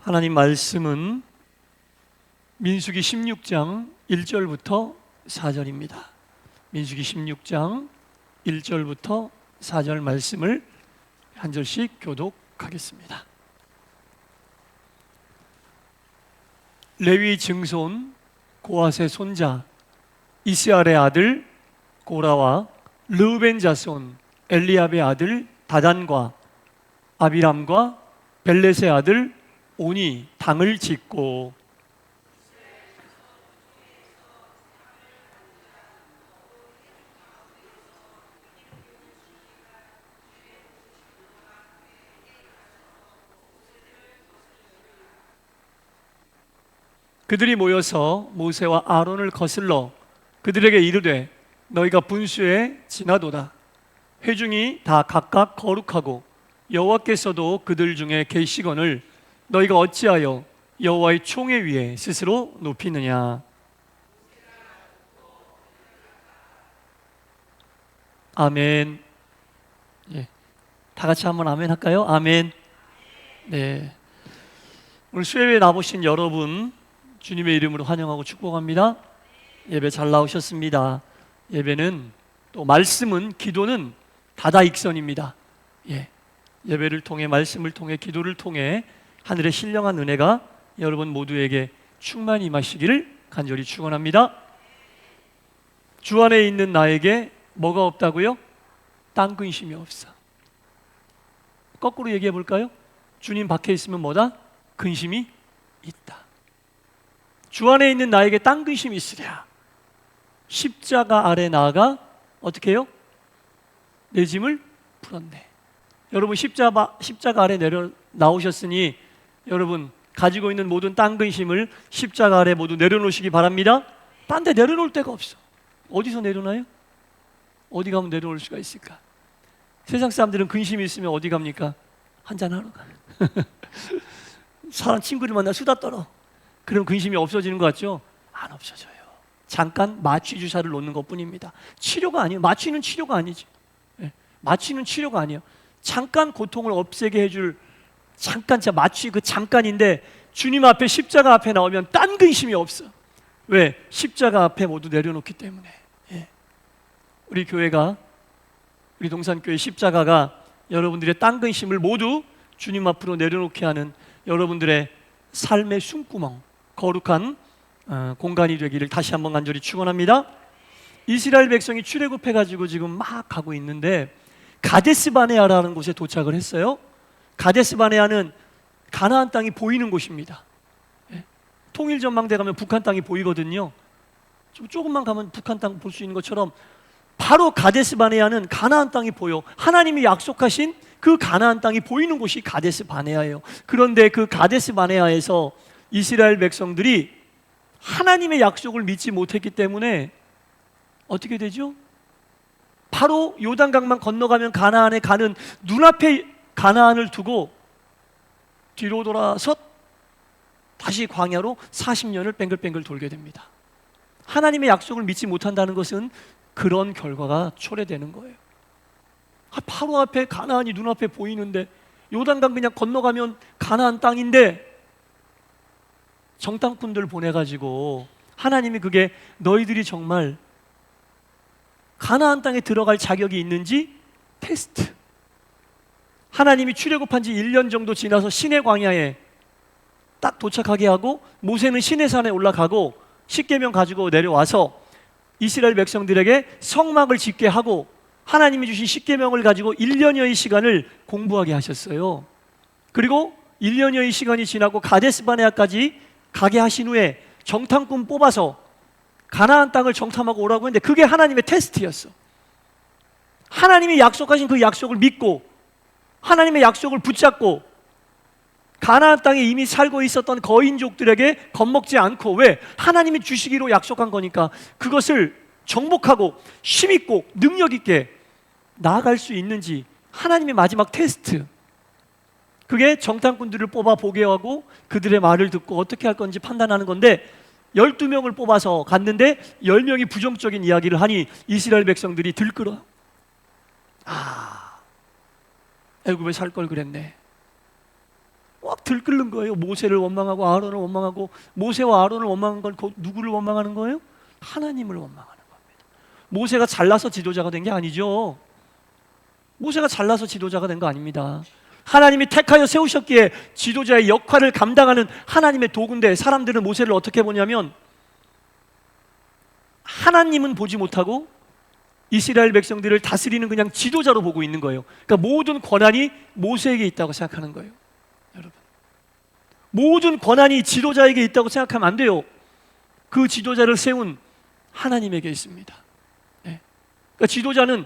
하나님 말씀은 민수기 16장 1절부터 4절입니다. 민수기 16장 1절부터 4절 말씀을 한 절씩 교독하겠습니다. 레위 증손 고핫의 손자 이스라엘의 아들 고라와 르우벤 자손 엘리압의 아들 다단과 아비람과 벨렛의 아들 온이 당을 짓고 그들이 모여서 모세와 아론을 거슬러 그들에게 이르되 너희가 분수에 지나도다. 회중이 다 각각 거룩하고 여호와께서도 그들 중에 계시거늘 너희가 어찌하여 여호와의 총회 위에 스스로 높이느냐. 아멘. 예, 다 같이 한번 아멘 할까요? 아멘. 네, 오늘 수요일에 나오신 여러분 주님의 이름으로 환영하고 축복합니다. 예배 잘 나오셨습니다. 예배는 또 말씀은 기도는 다다익선입니다. 예배를 통해 말씀을 통해 기도를 통해 하늘의 신령한 은혜가 여러분 모두에게 충만히 임하시기를 간절히 축원합니다. 주 안에 있는 나에게 뭐가 없다고요? 딴 근심이 없어. 거꾸로 얘기해 볼까요? 주님 밖에 있으면 뭐다? 근심이 있다. 주 안에 있는 나에게 딴 근심이 있으랴. 십자가 아래 나아가 어떻게 해요? 내 짐을 풀었네. 여러분 십자가 아래 내려 나오셨으니 여러분 가지고 있는 모든 딴 근심을 십자가 아래 모두 내려놓으시기 바랍니다. 딴 데 내려놓을 데가 없어. 어디서 내려놔요? 어디 가면 내려놓을 수가 있을까? 세상 사람들은 근심이 있으면 어디 갑니까? 한잔하러 가. 사람 친구를 만나 수다 떨어. 그럼 근심이 없어지는 것 같죠? 안 없어져요. 잠깐 마취 주사를 놓는 것뿐입니다. 치료가 아니에요. 마취는 치료가 아니지. 마취는 치료가 아니에요. 잠깐 고통을 없애게 해줄 잠깐 마취 그 잠깐인데 주님 앞에 십자가 앞에 나오면 딴 근심이 없어. 왜? 십자가 앞에 모두 내려놓기 때문에. 우리 교회가 우리 동산교회 십자가가 여러분들의 딴 근심을 모두 주님 앞으로 내려놓게 하는 여러분들의 삶의 숨구멍 거룩한 공간이 되기를 다시 한번 간절히 축원합니다. 이스라엘 백성이 출애굽해가지고 지금 막 가고 있는데 가데스 바네아라는 곳에 도착을 했어요. 가데스 바네아는 가나안 땅이 보이는 곳입니다. 통일전망대 가면 북한 땅이 보이거든요. 조금만 가면 북한 땅 볼 수 있는 것처럼 바로 가데스 바네아는 가나안 땅이 보여. 하나님이 약속하신 그 가나안 땅이 보이는 곳이 가데스 바네아예요. 그런데 그 가데스 바네아에서 이스라엘 백성들이 하나님의 약속을 믿지 못했기 때문에 어떻게 되죠? 바로 요단강만 건너가면 가나안에 가는 눈앞에 가나안을 두고 뒤로 돌아서 다시 광야로 40년을 뱅글뱅글 돌게 됩니다. 하나님의 약속을 믿지 못한다는 것은 그런 결과가 초래되는 거예요. 바로 앞에 가나안이 눈앞에 보이는데 요단강 그냥 건너가면 가나안 땅인데 정탐꾼들 보내가지고 하나님이 그게 너희들이 정말 가나안 땅에 들어갈 자격이 있는지 테스트. 하나님이 출애굽한 지 1년 정도 지나서 시내 광야에 딱 도착하게 하고 모세는 시내산에 올라가고 십계명 가지고 내려와서 이스라엘 백성들에게 성막을 짓게 하고 하나님이 주신 십계명을 가지고 1년여의 시간을 공부하게 하셨어요. 그리고 1년여의 시간이 지나고 가데스 바네아까지 가게 하신 후에 정탐꾼 뽑아서 가나안 땅을 정탐하고 오라고 했는데 그게 하나님의 테스트였어. 하나님이 약속하신 그 약속을 믿고 하나님의 약속을 붙잡고 가나안 땅에 이미 살고 있었던 거인족들에게 겁먹지 않고, 왜? 하나님이 주시기로 약속한 거니까 그것을 정복하고 힘있고 능력있게 나아갈 수 있는지 하나님의 마지막 테스트. 그게 정탐꾼들을 뽑아 보게 하고 그들의 말을 듣고 어떻게 할 건지 판단하는 건데 12명을 뽑아서 갔는데 10명이 부정적인 이야기를 하니 이스라엘 백성들이 들끓어. 애굽에 살 걸 그랬네. 들끓는 거예요. 모세를 원망하고 아론을 원망하고, 모세와 아론을 원망한 건 누구를 원망하는 거예요? 하나님을 원망하는 겁니다. 모세가 잘나서 지도자가 된 게 아니죠. 모세가 잘나서 지도자가 된 거 아닙니다. 하나님이 택하여 세우셨기에 지도자의 역할을 감당하는 하나님의 도구인데, 사람들은 모세를 어떻게 보냐면 하나님은 보지 못하고 이스라엘 백성들을 다스리는 그냥 지도자로 보고 있는 거예요. 그러니까 모든 권한이 모세에게 있다고 생각하는 거예요. 여러분, 모든 권한이 지도자에게 있다고 생각하면 안 돼요. 그 지도자를 세운 하나님에게 있습니다. 네. 그러니까 지도자는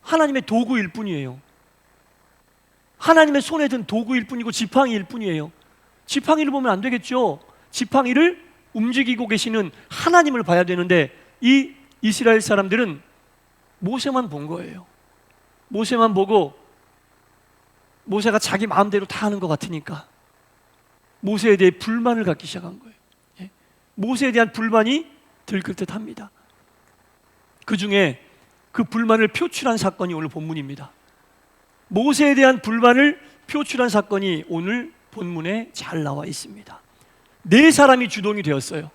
하나님의 도구일 뿐이에요. 하나님의 손에 든 도구일 뿐이고 지팡이일 뿐이에요. 지팡이를 보면 안 되겠죠. 지팡이를 움직이고 계시는 하나님을 봐야 되는데, 이 이스라엘 사람들은 모세만 본 거예요. 모세만 보고 모세가 자기 마음대로 다 하는 것 같으니까 모세에 대해 불만을 갖기 시작한 거예요. 예. 모세에 대한 불만이 들끓 듯합니다. 그 중에 그 불만을 표출한 사건이 오늘 본문입니다. 모세에 대한 불만을 표출한 사건이 오늘 본문에 잘 나와 있습니다. 네 사람이 주동이 되었어요.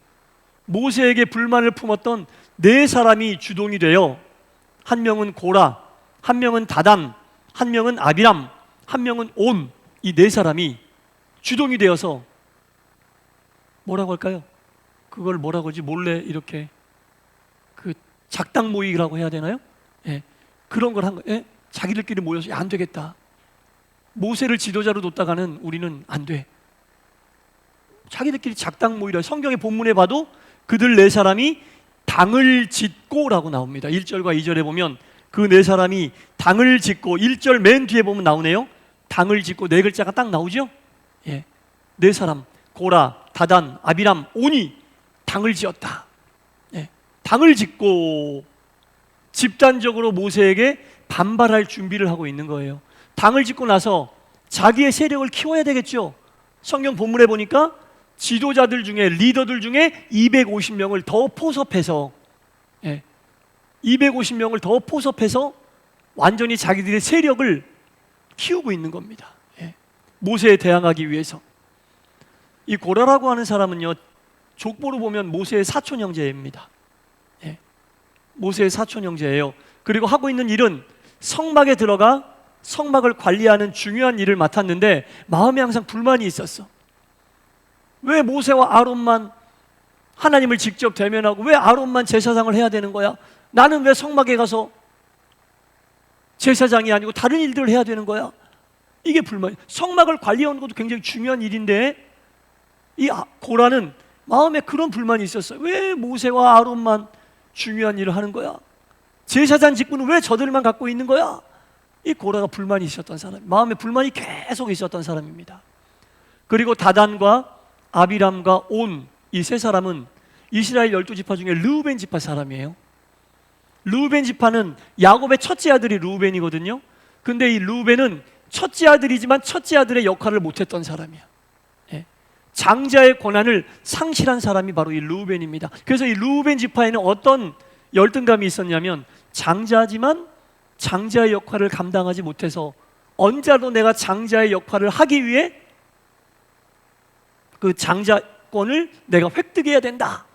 모세에게 불만을 품었던 네 사람이 주동이 되어, 한 명은 고라, 한 명은 다단, 한 명은 아비람, 한 명은 온, 이 네 사람이 주동이 되어서 뭐라고 할까요? 그걸 뭐라고 하지? 몰래 이렇게 그 작당 모의라고 해야 되나요? 예, 그런 걸 한 거예요. 예? 자기들끼리 모여서, 야, 안 되겠다. 모세를 지도자로 뒀다가는 우리는 안 돼. 자기들끼리 작당 모의라. 성경의 본문에 봐도 그들 네 사람이 당을 짓고라고 나옵니다. 1절과 2절에 보면 그 네 사람이 당을 짓고, 1절 맨 뒤에 보면 나오네요. 당을 짓고, 네 글자가 딱 나오죠? 예, 네 사람, 고라, 다단, 아비람, 온이 당을 지었다. 예, 당을 짓고 집단적으로 모세에게 반발할 준비를 하고 있는 거예요. 당을 짓고 나서 자기의 세력을 키워야 되겠죠. 성경 본문에 보니까 지도자들 중에, 리더들 중에 250명을 더 포섭해서, 250명을 더 포섭해서 완전히 자기들의 세력을 키우고 있는 겁니다. 모세에 대항하기 위해서. 이 고라라고 하는 사람은요, 족보로 보면 모세의 사촌 형제입니다. 모세의 사촌 형제예요. 그리고 하고 있는 일은 성막에 들어가 성막을 관리하는 중요한 일을 맡았는데, 마음에 항상 불만이 있었어. 왜 모세와 아론만 하나님을 직접 대면하고, 왜 아론만 제사장을 해야 되는 거야? 나는 왜 성막에 가서 제사장이 아니고 다른 일들을 해야 되는 거야? 이게 불만이. 성막을 관리하는 것도 굉장히 중요한 일인데, 이 고라는 마음에 그런 불만이 있었어요. 왜 모세와 아론만 중요한 일을 하는 거야? 제사장 직분은 왜 저들만 갖고 있는 거야? 이 고라가 불만이 있었던 사람, 마음에 불만이 계속 있었던 사람입니다. 그리고 다단과 아비람과 온, 이 세 사람은 이스라엘 12지파 중에 르우벤 지파 사람이에요. 르우벤 지파는 야곱의 첫째 아들이 르우벤이거든요. 근데 이 르우벤은 첫째 아들이지만 첫째 아들의 역할을 못했던 사람이야. 장자의 권한을 상실한 사람이 바로 이 르우벤입니다. 그래서 이 르우벤 지파에는 어떤 열등감이 있었냐면, 장자지만 장자의 역할을 감당하지 못해서 언제라도 내가 장자의 역할을 하기 위해 그 장자권을 내가 획득해야 된다,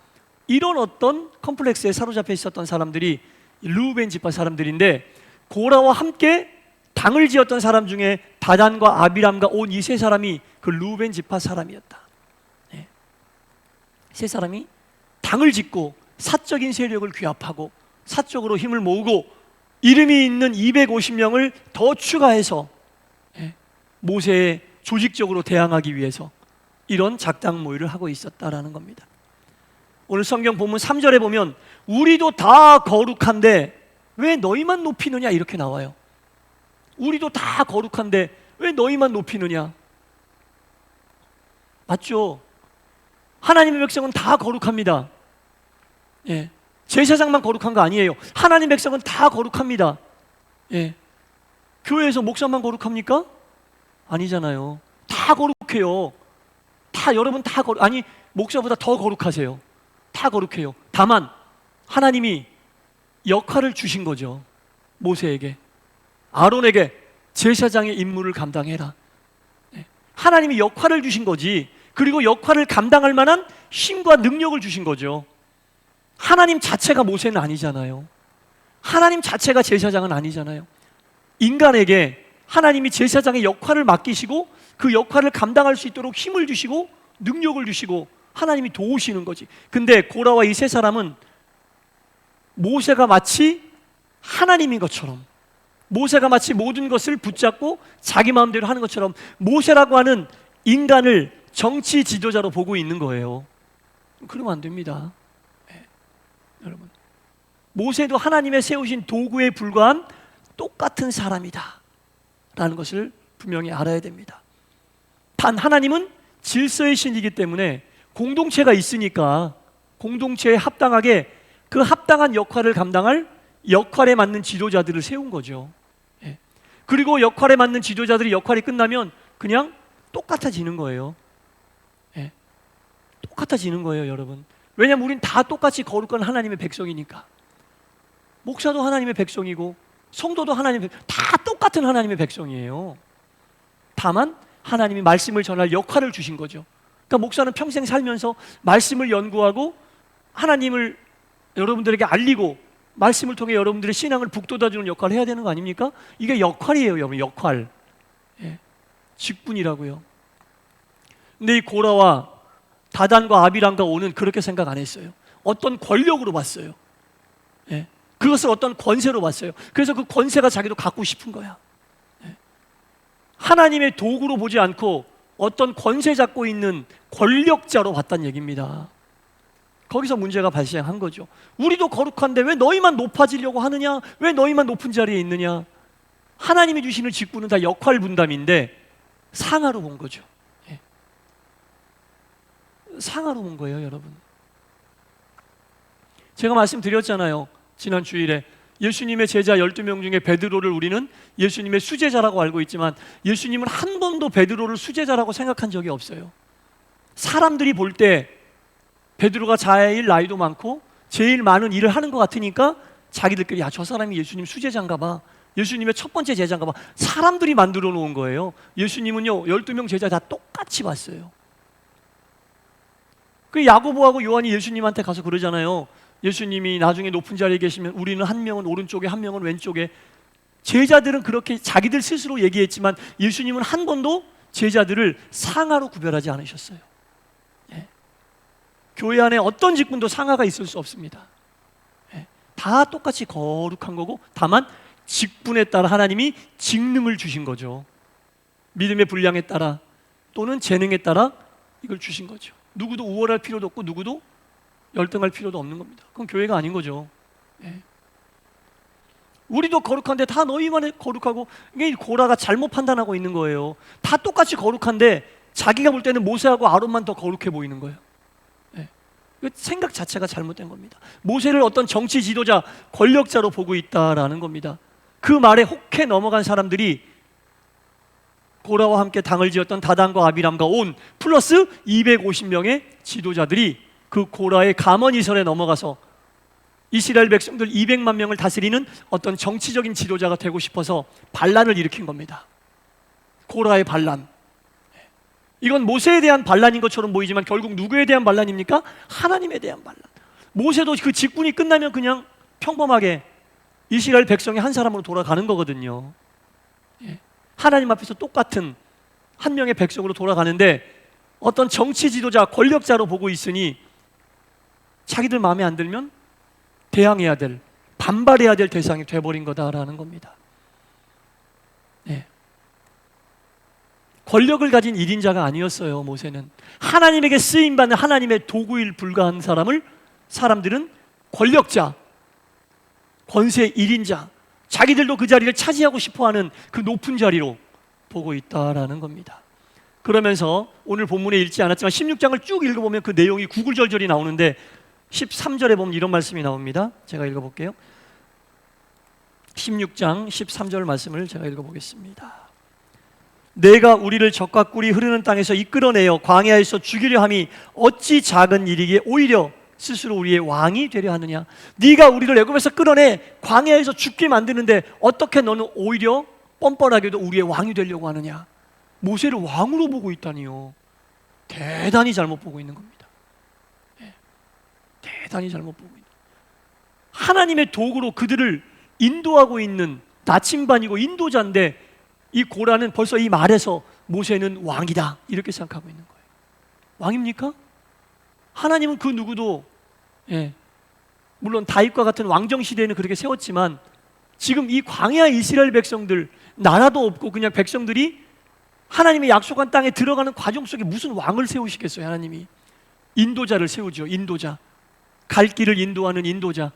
이런 어떤 컴플렉스에 사로잡혀 있었던 사람들이 르우벤 지파 사람들인데, 고라와 함께 당을 지었던 사람 중에 다단과 아비람과 온 이 세 사람이 그 르우벤 지파 사람이었다. 세 사람이 당을 짓고 사적인 세력을 규합하고 사적으로 힘을 모으고 이름이 있는 250명을 더 추가해서 모세에 조직적으로 대항하기 위해서 이런 작당 모의를 하고 있었다라는 겁니다. 오늘 성경 본문 3절에 보면 우리도 다 거룩한데 왜 너희만 높이느냐, 이렇게 나와요. 우리도 다 거룩한데 왜 너희만 높이느냐? 맞죠? 하나님의 백성은 다 거룩합니다. 제사장만 거룩한 거 아니에요. 하나님의 백성은 다 거룩합니다. 교회에서 목사만 거룩합니까? 아니잖아요. 다 거룩해요. 다, 여러분 다 아니, 목사보다 더 거룩하세요. 다 거룩해요. 다만 하나님이 역할을 주신 거죠. 모세에게, 아론에게 제사장의 임무를 감당해라. 하나님이 역할을 주신 거지. 그리고 역할을 감당할 만한 힘과 능력을 주신 거죠. 하나님 자체가 모세는 아니잖아요. 하나님 자체가 제사장은 아니잖아요. 인간에게 하나님이 제사장의 역할을 맡기시고 그 역할을 감당할 수 있도록 힘을 주시고 능력을 주시고 하나님이 도우시는 거지. 근데 고라와 이 세 사람은 모세가 마치 하나님인 것처럼, 모세가 마치 모든 것을 붙잡고 자기 마음대로 하는 것처럼 모세라고 하는 인간을 정치 지도자로 보고 있는 거예요. 그러면 안 됩니다. 네. 여러분, 모세도 하나님의 세우신 도구에 불과한 똑같은 사람이다 라는 것을 분명히 알아야 됩니다. 단 하나님은 질서의 신이기 때문에 공동체가 있으니까 공동체에 합당하게 그 합당한 역할을 감당할 역할에 맞는 지도자들을 세운 거죠. 예. 그리고 역할에 맞는 지도자들이 역할이 끝나면 그냥 똑같아지는 거예요. 예. 똑같아지는 거예요, 여러분. 왜냐하면 우린 다 똑같이 거룩한 하나님의 백성이니까. 목사도 하나님의 백성이고 성도도 하나님의 다 똑같은 하나님의 백성이에요. 다만 하나님이 말씀을 전할 역할을 주신 거죠. 그러니까 목사는 평생 살면서 말씀을 연구하고 하나님을 여러분들에게 알리고 말씀을 통해 여러분들의 신앙을 북돋아주는 역할을 해야 되는 거 아닙니까? 이게 역할이에요, 여러분. 역할. 예. 직분이라고요. 근데 이 고라와 다단과 아비람과 온은 그렇게 생각 안 했어요. 어떤 권력으로 봤어요. 예. 그것을 어떤 권세로 봤어요. 그래서 그 권세가 자기도 갖고 싶은 거야. 예. 하나님의 도구로 보지 않고 어떤 권세 잡고 있는 권력자로 봤다는 얘기입니다. 거기서 문제가 발생한 거죠. 우리도 거룩한데 왜 너희만 높아지려고 하느냐? 왜 너희만 높은 자리에 있느냐? 하나님이 주시는 직분은 다 역할 분담인데 상하로 본 거죠. 예. 상하로 본 거예요, 여러분. 제가 말씀드렸잖아요. 지난 주일에 예수님의 제자 12명 중에 베드로를 우리는 예수님의 수제자라고 알고 있지만 예수님은 한 번도 베드로를 수제자라고 생각한 적이 없어요. 사람들이 볼 때 베드로가 제일 나이도 많고 제일 많은 일을 하는 것 같으니까 자기들끼리 야, 저 사람이 예수님 수제자인가 봐, 예수님의 첫 번째 제자인가 봐. 사람들이 만들어 놓은 거예요. 예수님은요 12명 제자 다 똑같이 봤어요. 그 야고보하고 요한이 예수님한테 가서 그러잖아요. 예수님이 나중에 높은 자리에 계시면 우리는 한 명은 오른쪽에 한 명은 왼쪽에. 제자들은 그렇게 자기들 스스로 얘기했지만 예수님은 한 번도 제자들을 상하로 구별하지 않으셨어요. 예. 교회 안에 어떤 직분도 상하가 있을 수 없습니다. 예. 다 똑같이 거룩한 거고 다만 직분에 따라 하나님이 직능을 주신 거죠. 믿음의 분량에 따라 또는 재능에 따라 이걸 주신 거죠. 누구도 우월할 필요도 없고 누구도 열등할 필요도 없는 겁니다. 그건 교회가 아닌 거죠. 예. 우리도 거룩한데 다 너희만 거룩하고, 이게 고라가 잘못 판단하고 있는 거예요. 다 똑같이 거룩한데 자기가 볼 때는 모세하고 아론만 더 거룩해 보이는 거예요. 예. 생각 자체가 잘못된 겁니다. 모세를 어떤 정치 지도자, 권력자로 보고 있다라는 겁니다. 그 말에 혹해 넘어간 사람들이 고라와 함께 당을 지었던 다단과 아비람과 온 플러스 250명의 지도자들이 그 고라의 가머니설에 넘어가서 이스라엘 백성들 200만 명을 다스리는 어떤 정치적인 지도자가 되고 싶어서 반란을 일으킨 겁니다. 고라의 반란. 이건 모세에 대한 반란인 것처럼 보이지만 결국 누구에 대한 반란입니까? 하나님에 대한 반란. 모세도 그 직분이 끝나면 그냥 평범하게 이스라엘 백성의 한 사람으로 돌아가는 거거든요. 하나님 앞에서 똑같은 한 명의 백성으로 돌아가는데 어떤 정치 지도자, 권력자로 보고 있으니 자기들 마음에 안 들면 대항해야 될, 반발해야 될 대상이 돼버린 거다라는 겁니다. 네. 권력을 가진 1인자가 아니었어요. 모세는 하나님에게 쓰임받는 하나님의 도구일 불과한 사람들은 권력자, 권세 1인자, 자기들도 그 자리를 차지하고 싶어하는 그 높은 자리로 보고 있다라는 겁니다. 그러면서 오늘 본문에 읽지 않았지만 16장을 쭉 읽어보면 그 내용이 구구절절이 나오는데 13절에 보면 이런 말씀이 나옵니다. 제가 읽어볼게요. 16장 13절 말씀을 제가 읽어보겠습니다. 내가 우리를 적과 꿀이 흐르는 땅에서 이끌어내어 광야에서 죽이려 함이 어찌 작은 일이기에 오히려 스스로 우리의 왕이 되려 하느냐. 네가 우리를 애굽에서 끌어내 광야에서 죽게 만드는데 어떻게 너는 오히려 뻔뻔하게도 우리의 왕이 되려고 하느냐. 모세를 왕으로 보고 있다니요. 대단히 잘못 보고 있는 겁니다. 대단히 잘못 보고 있는. 하나님의 도구로 그들을 인도하고 있는 나침반이고 인도자인데, 이 고라는 벌써 이 말에서 모세는 왕이다 이렇게 생각하고 있는 거예요. 왕입니까? 하나님은 그 누구도, 물론 다윗과 같은 왕정 시대에는 그렇게 세웠지만, 지금 이 광야 이스라엘 백성들, 나라도 없고 그냥 백성들이 하나님의 약속한 땅에 들어가는 과정 속에 무슨 왕을 세우시겠어요? 하나님이 인도자를 세우죠. 인도자, 갈 길을 인도하는 인도자,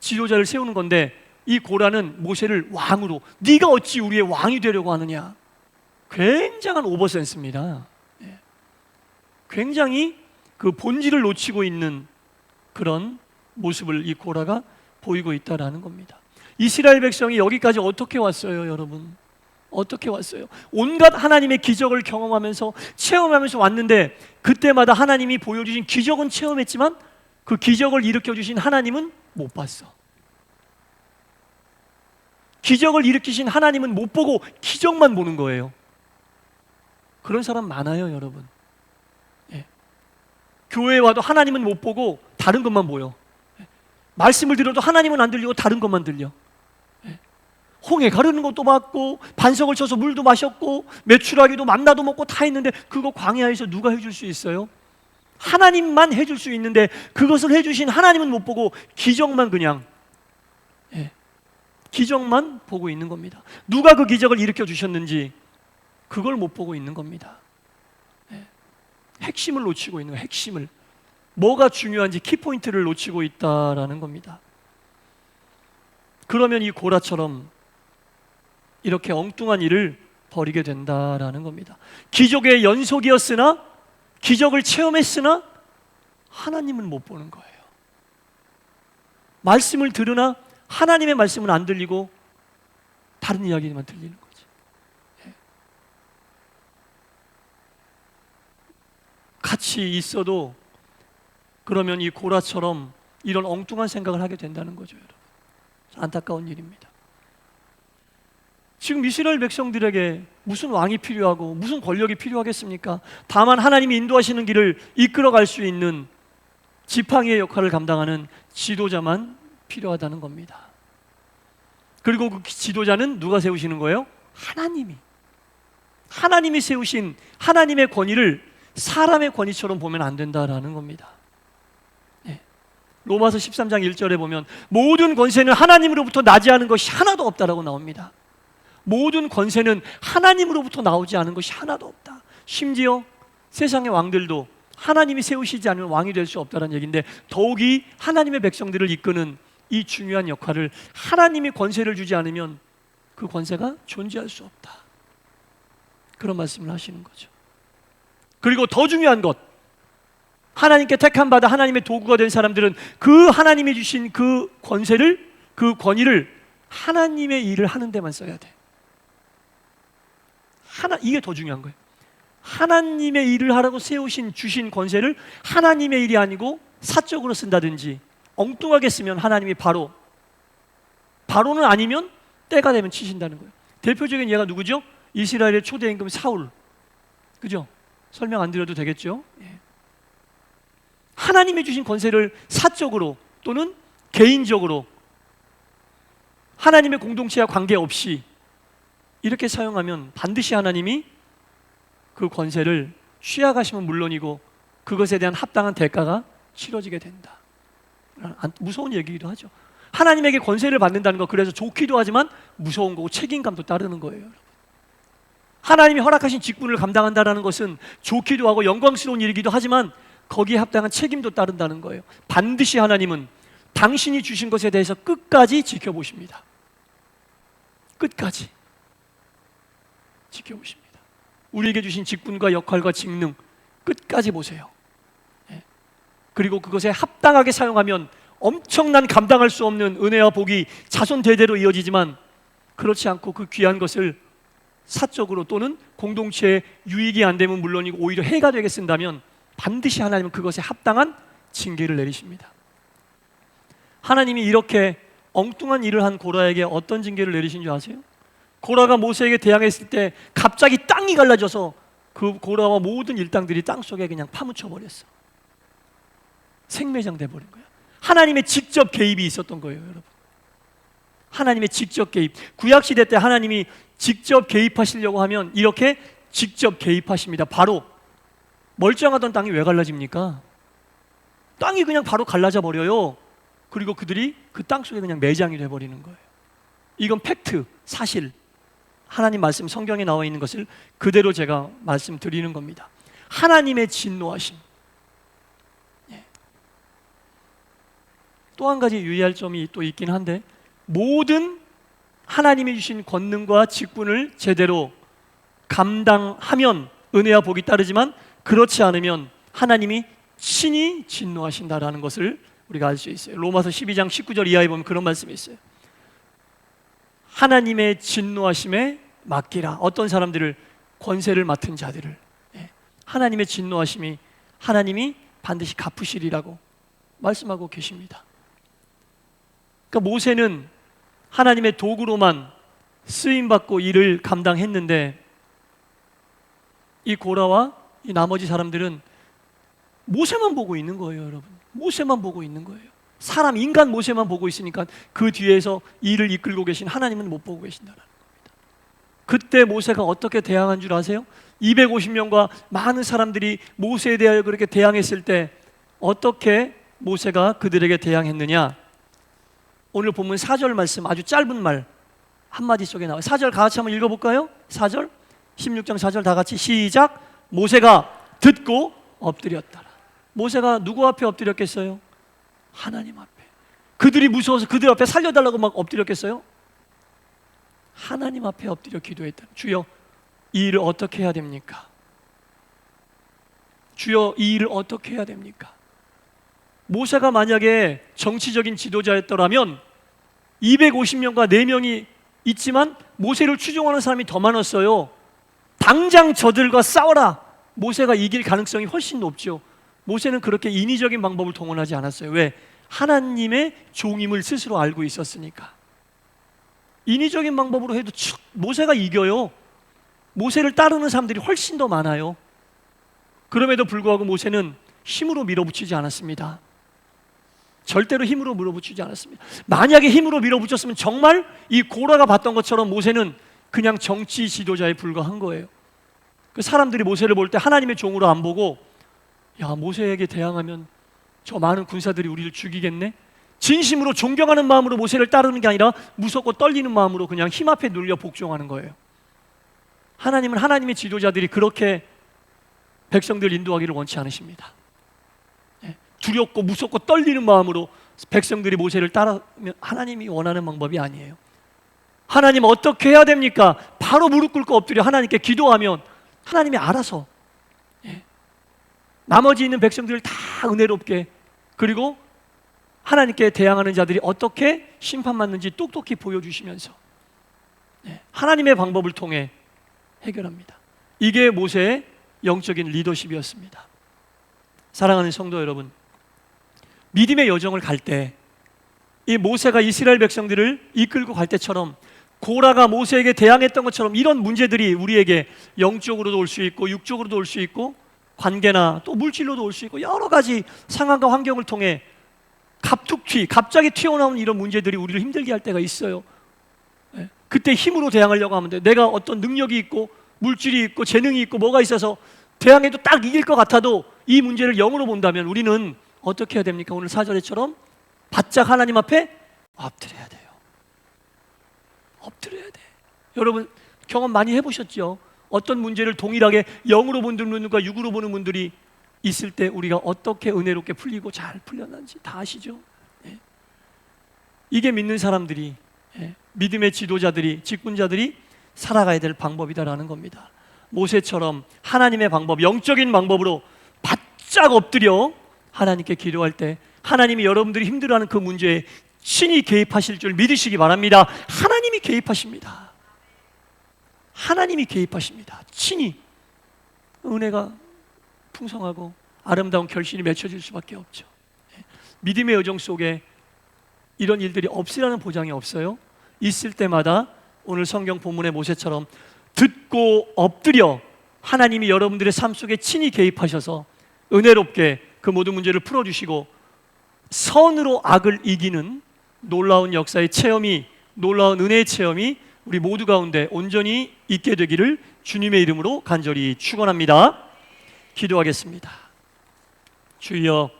지도자를 세우는 건데, 이 고라는 모세를 왕으로, 네가 어찌 우리의 왕이 되려고 하느냐. 굉장한 오버센스입니다. 굉장히 그 본질을 놓치고 있는 그런 모습을 이 고라가 보이고 있다라는 겁니다. 이스라엘 백성이 여기까지 어떻게 왔어요, 여러분? 어떻게 왔어요? 온갖 하나님의 기적을 경험하면서 체험하면서 왔는데, 그때마다 하나님이 보여주신 기적은 체험했지만 그 기적을 일으켜주신 하나님은 못 봤어. 기적을 일으키신 하나님은 못 보고 기적만 보는 거예요. 그런 사람 많아요, 여러분. 교회에 와도 하나님은 못 보고 다른 것만 보여. 말씀을 들어도 하나님은 안 들리고 다른 것만 들려. 홍해 가르는 것도 봤고, 반석을 쳐서 물도 마셨고, 메추라기도 만나도 먹고 다 했는데, 그거 광야에서 누가 해줄 수 있어요? 하나님만 해줄 수 있는데, 그것을 해주신 하나님은 못 보고 기적만 그냥, 기적만 보고 있는 겁니다. 누가 그 기적을 일으켜 주셨는지 그걸 못 보고 있는 겁니다. 핵심을 놓치고 있는 거예요. 핵심을. 뭐가 중요한지 키포인트를 놓치고 있다라는 겁니다. 그러면 이 고라처럼 이렇게 엉뚱한 일을 벌이게 된다라는 겁니다. 기적의 연속이었으나, 기적을 체험했으나 하나님은 못 보는 거예요. 말씀을 들으나 하나님의 말씀은 안 들리고 다른 이야기만 들리는 거지. 같이 있어도 그러면 이 고라처럼 이런 엉뚱한 생각을 하게 된다는 거죠, 여러분. 안타까운 일입니다. 지금 이스라엘 백성들에게 무슨 왕이 필요하고 무슨 권력이 필요하겠습니까? 다만 하나님이 인도하시는 길을 이끌어갈 수 있는 지팡이의 역할을 감당하는 지도자만 필요하다는 겁니다. 그리고 그 지도자는 누가 세우시는 거예요? 하나님이 세우신 하나님의 권위를 사람의 권위처럼 보면 안 된다라는 겁니다. 로마서 13장 1절에 보면 모든 권세는 하나님으로부터 나지 않은 것이 하나도 없다라고 나옵니다. 모든 권세는 하나님으로부터 나오지 않은 것이 하나도 없다. 심지어 세상의 왕들도 하나님이 세우시지 않으면 왕이 될 수 없다는 얘기인데, 더욱이 하나님의 백성들을 이끄는 이 중요한 역할을 하나님이 권세를 주지 않으면 그 권세가 존재할 수 없다. 그런 말씀을 하시는 거죠. 그리고 더 중요한 것, 하나님께 택함 받아 하나님의 도구가 된 사람들은 그 하나님이 주신 그 권세를, 그 권위를 하나님의 일을 하는 데만 써야 돼. 이게 더 중요한 거예요. 하나님의 일을 하라고 주신 권세를 하나님의 일이 아니고 사적으로 쓴다든지 엉뚱하게 쓰면 하나님이 바로는 아니면 때가 되면 치신다는 거예요. 대표적인 예가 누구죠? 이스라엘의 초대 임금 사울. 그죠? 설명 안 드려도 되겠죠? 하나님이 주신 권세를 사적으로 또는 개인적으로 하나님의 공동체와 관계없이 이렇게 사용하면 반드시 하나님이 그 권세를 취하가시면 물론이고 그것에 대한 합당한 대가가 치러지게 된다. 무서운 얘기기도 하죠. 하나님에게 권세를 받는다는 거, 그래서 좋기도 하지만 무서운 거고 책임감도 따르는 거예요. 하나님이 허락하신 직분을 감당한다는 것은 좋기도 하고 영광스러운 일이기도 하지만 거기에 합당한 책임도 따른다는 거예요. 반드시 하나님은 당신이 주신 것에 대해서 끝까지 지켜보십니다. 끝까지 지켜보십니다. 우리에게 주신 직분과 역할과 직능 끝까지 보세요. 그리고 그것에 합당하게 사용하면 엄청난 감당할 수 없는 은혜와 복이 자손 대대로 이어지지만, 그렇지 않고 그 귀한 것을 사적으로 또는 공동체에 유익이 안 되면 물론이고 오히려 해가 되게 쓴다면 반드시 하나님은 그것에 합당한 징계를 내리십니다. 하나님이 이렇게 엉뚱한 일을 한 고라에게 어떤 징계를 내리신 줄 아세요? 고라가 모세에게 대항했을 때 갑자기 딱 땅이 갈라져서 그 고라와 모든 일당들이 땅 속에 그냥 파묻혀 버렸어. 생매장 돼 버린 거야. 하나님의 직접 개입이 있었던 거예요, 여러분. 하나님의 직접 개입. 구약 시대 때 하나님이 직접 개입하시려고 하면 이렇게 직접 개입하십니다. 바로 멀쩡하던 땅이 왜 갈라집니까? 땅이 그냥 바로 갈라져 버려요. 그리고 그들이 그 땅 속에 그냥 매장이 돼 버리는 거예요. 이건 팩트, 사실. 하나님 말씀 성경에 나와 있는 것을 그대로 제가 말씀드리는 겁니다. 하나님의 진노하심. 또 한 가지 유의할 점이 또 있긴 한데, 모든 하나님이 주신 권능과 직분을 제대로 감당하면 은혜와 복이 따르지만, 그렇지 않으면 하나님이 친히 진노하신다라는 것을 우리가 알 수 있어요. 로마서 12장 19절 이하에 보면 그런 말씀이 있어요. 하나님의 진노하심에 맡기라. 어떤 사람들을, 권세를 맡은 자들을, 하나님의 진노하심이 하나님이 반드시 갚으시리라고 말씀하고 계십니다. 그러니까 모세는 하나님의 도구로만 쓰임받고 일을 감당했는데, 이 고라와 이 나머지 사람들은 모세만 보고 있는 거예요, 여러분. 모세만 보고 있는 거예요. 사람, 인간 모세만 보고 있으니까 그 뒤에서 일을 이끌고 계신 하나님은 못 보고 계신다는 겁니다. 그때 모세가 어떻게 대항한 줄 아세요? 250명과 많은 사람들이 모세에 대하여 그렇게 대항했을 때 어떻게 모세가 그들에게 대항했느냐? 오늘 본문 4절 말씀, 아주 짧은 말 한마디 속에 나와요. 4절 같이 한번 읽어볼까요? 4절, 16장 4절 다 같이 시작. 모세가 듣고 엎드렸더라. 모세가 누구 앞에 엎드렸겠어요? 하나님 앞에. 그들이 무서워서 그들 앞에 살려달라고 막 엎드렸겠어요? 하나님 앞에 엎드려 기도했다. 주여, 이 일을 어떻게 해야 됩니까? 주여, 이 일을 어떻게 해야 됩니까? 모세가 만약에 정치적인 지도자였더라면 250명과 4명이 있지만 모세를 추종하는 사람이 더 많았어요. 당장 저들과 싸워라. 모세가 이길 가능성이 훨씬 높죠. 모세는 그렇게 인위적인 방법을 동원하지 않았어요. 왜? 하나님의 종임을 스스로 알고 있었으니까. 인위적인 방법으로 해도 모세가 이겨요. 모세를 따르는 사람들이 훨씬 더 많아요. 그럼에도 불구하고 모세는 힘으로 밀어붙이지 않았습니다. 절대로 힘으로 밀어붙이지 않았습니다. 만약에 힘으로 밀어붙였으면 정말 이 고라가 봤던 것처럼 모세는 그냥 정치 지도자에 불과한 거예요. 그 사람들이 모세를 볼 때 하나님의 종으로 안 보고, 야, 모세에게 대항하면 저 많은 군사들이 우리를 죽이겠네? 진심으로 존경하는 마음으로 모세를 따르는 게 아니라 무섭고 떨리는 마음으로 그냥 힘 앞에 눌려 복종하는 거예요. 하나님은 하나님의 지도자들이 그렇게 백성들 인도하기를 원치 않으십니다. 두렵고 무섭고 떨리는 마음으로 백성들이 모세를 따르면 하나님이 원하는 방법이 아니에요. 하나님 어떻게 해야 됩니까? 바로 무릎 꿇고 엎드려 하나님께 기도하면 하나님이 알아서 나머지 있는 백성들을 다 은혜롭게, 그리고 하나님께 대항하는 자들이 어떻게 심판받는지 똑똑히 보여주시면서 하나님의 방법을 통해 해결합니다. 이게 모세의 영적인 리더십이었습니다. 사랑하는 성도 여러분, 믿음의 여정을 갈 때 이 모세가 이스라엘 백성들을 이끌고 갈 때처럼, 고라가 모세에게 대항했던 것처럼 이런 문제들이 우리에게 영적으로도 올 수 있고 육적으로도 올 수 있고 관계나 또 물질로도 올 수 있고 여러 가지 상황과 환경을 통해 갑자기 튀어나오는 이런 문제들이 우리를 힘들게 할 때가 있어요. 그때 힘으로 대항하려고 하면 돼. 내가 어떤 능력이 있고 물질이 있고 재능이 있고 뭐가 있어서 대항해도 딱 이길 것 같아도 이 문제를 영으로 본다면 우리는 어떻게 해야 됩니까? 오늘 4절에처럼 바짝 하나님 앞에 엎드려야 돼요. 엎드려야 돼. 여러분 경험 많이 해보셨죠? 어떤 문제를 동일하게 영으로 보는 분들과 육으로 보는 분들이 있을 때 우리가 어떻게 은혜롭게 풀리고 잘 풀렸는지 다 아시죠? 이게 믿는 사람들이, 믿음의 지도자들이, 직분자들이 살아가야 될 방법이다라는 겁니다. 모세처럼 하나님의 방법, 영적인 방법으로 바짝 엎드려 하나님께 기도할 때 하나님이 여러분들이 힘들어하는 그 문제에 친히 개입하실 줄 믿으시기 바랍니다. 하나님이 개입하십니다. 하나님이 개입하십니다. 친히. 은혜가 풍성하고 아름다운 결실이 맺혀질 수밖에 없죠. 믿음의 여정 속에 이런 일들이 없으라는 보장이 없어요. 있을 때마다 오늘 성경 본문의 모세처럼 듣고 엎드려 하나님이 여러분들의 삶 속에 친히 개입하셔서 은혜롭게 그 모든 문제를 풀어주시고 선으로 악을 이기는 놀라운 역사의 체험이, 놀라운 은혜의 체험이 우리 모두 가운데 온전히 있게 되기를 주님의 이름으로 간절히 축원합니다. 기도하겠습니다. 주여,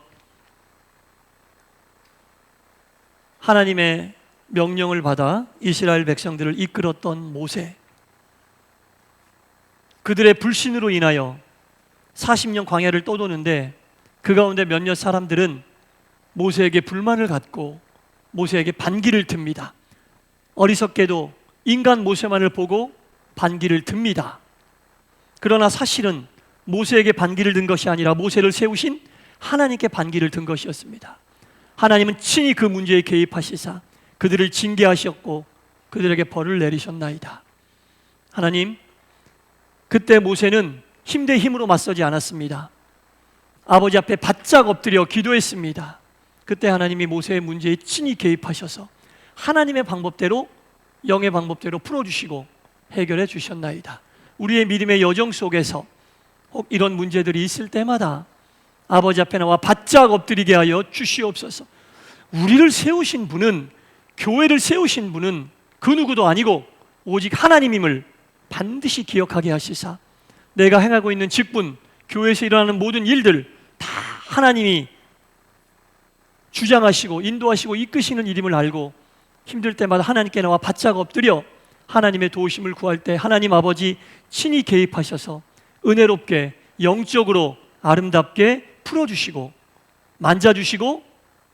하나님의 명령을 받아 이스라엘 백성들을 이끌었던 모세, 그들의 불신으로 인하여 40년 광야를 떠도는데 그 가운데 몇몇 사람들은 모세에게 불만을 갖고 모세에게 반기를 듭니다. 어리석게도 인간 모세만을 보고 반기를 듭니다. 그러나 사실은 모세에게 반기를 든 것이 아니라 모세를 세우신 하나님께 반기를 든 것이었습니다. 하나님은 친히 그 문제에 개입하시사 그들을 징계하셨고 그들에게 벌을 내리셨나이다. 하나님, 그때 모세는 힘 대 힘으로 맞서지 않았습니다. 아버지 앞에 바짝 엎드려 기도했습니다. 그때 하나님이 모세의 문제에 친히 개입하셔서 하나님의 방법대로, 영의 방법대로 풀어주시고 해결해 주셨나이다. 우리의 믿음의 여정 속에서 혹 이런 문제들이 있을 때마다 아버지 앞에 나와 바짝 엎드리게 하여 주시옵소서. 우리를 세우신 분은, 교회를 세우신 분은 그 누구도 아니고 오직 하나님임을 반드시 기억하게 하시사 내가 행하고 있는 직분, 교회에서 일어나는 모든 일들 다 하나님이 주장하시고 인도하시고 이끄시는 일임을 알고 힘들 때마다 하나님께 나와 바짝 엎드려 하나님의 도우심을 구할 때 하나님 아버지 친히 개입하셔서 은혜롭게 영적으로 아름답게 풀어주시고 만져주시고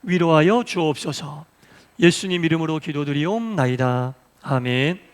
위로하여 주옵소서. 예수님 이름으로 기도드리옵나이다. 아멘.